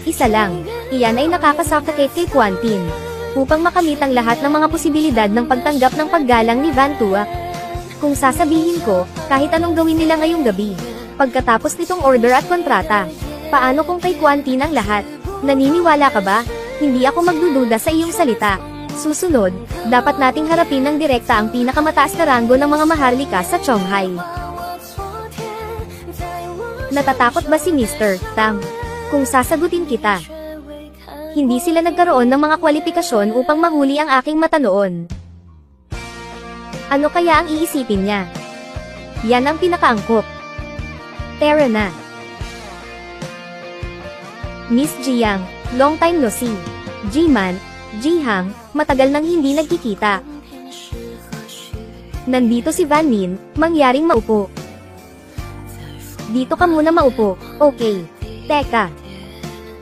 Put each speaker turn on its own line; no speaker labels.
Isa lang. Iyan ay nakakasuffocate kay Quantin. Upang makamit ang lahat ng mga posibilidad ng pagtanggap ng paggalang ni Van Tuak. Kung sasabihin ko, kahit anong gawin nila ngayong gabi. Pagkatapos nitong order at kontrata. Paano kung kay Quantin ang lahat? Naniniwala ka ba? Hindi ako magdududa sa iyong salita. Susunod, dapat nating harapin ng direkta ang pinakamataas na ranggo ng mga maharlika sa Chonghai. Natatakot ba si Mr. Tang? Kung sasagutin kita. Hindi sila nagkaroon ng mga kwalifikasyon upang mahuli ang aking mata noon. Ano kaya ang iisipin niya? Yan ang pinakaangkop. Tara na. Miss Jiang, long time no see. Jiman, Jihang, matagal nang hindi nagkikita. Nandito si Van Min, mangyaring maupo. Dito ka muna maupo, okay. Teka.